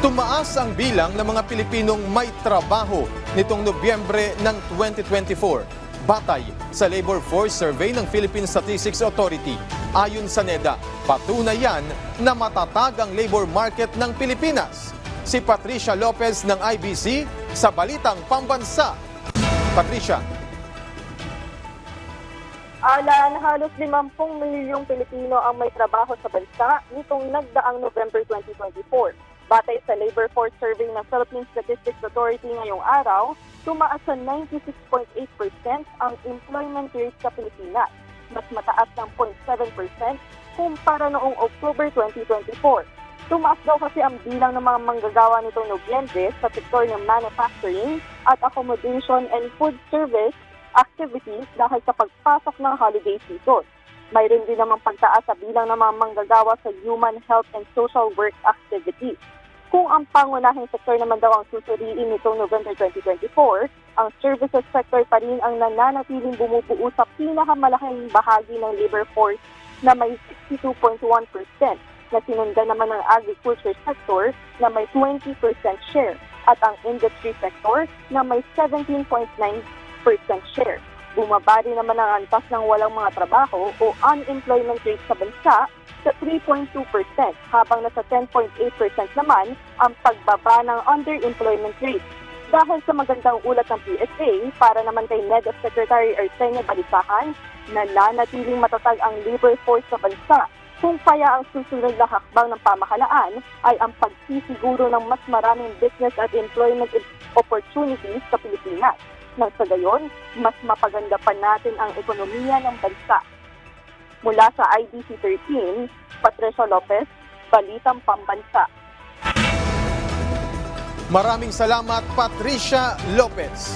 Tumaas ang bilang ng mga Pilipinong may trabaho nitong Nobyembre ng 2024. Batay sa Labor Force Survey ng Philippine Statistics Authority. Ayon sa NEDA, patunay yan na matatag ang labor market ng Pilipinas. Si Patricia Lopez ng IBC sa Balitang Pambansa. Patricia. Alan, halos 50 milyong Pilipino ang may trabaho sa bansa nitong nagdaang November 2024. Batay sa Labor Force Survey ng Philippine Statistics Authority ngayong araw, tumaas sa 96.8% ang employment rate sa Pilipinas, mas mataas ng 0.7% kumpara noong October 2024. Tumaas daw kasi ang bilang ng mga manggagawa nitong Nobyembre sa sektor ng manufacturing at accommodation and food service activities dahil sa pagpasok ng holiday season. Mayroon din namang pagtaas sa bilang ng mga manggagawa sa human health and social work activities. Kung ang pangunahing sektor naman daw ang susuriin nitong November 2024, ang services sector pa rin ang nananatiling bumubuo sa pinakamalaking bahagi ng labor force na may 62.1%, na sinundan naman ng agriculture sector na may 20% share at ang industry sector na may 17.9% share. Bumaba rin naman ang antas ng walang mga trabaho o unemployment rate sa bansa sa 3.2% habang nasa 10.8% naman ang pagbaba ng underemployment rate. Dahil sa magandang ulat ng PSA para naman kay NEDA Secretary Arsenio Balisacan na nanatiling matatag ang labor force sa bansa, kung kaya ang susunod na hakbang ng pamahalaan ay ang pagsisiguro ng mas maraming business at employment opportunities sa Pilipinas. Nang sa gayon, mas mapaganda pa natin ang ekonomiya ng bansa. Mula sa IBC 13, Patricia Lopez, Balitang Pambansa. Maraming salamat, Patricia Lopez.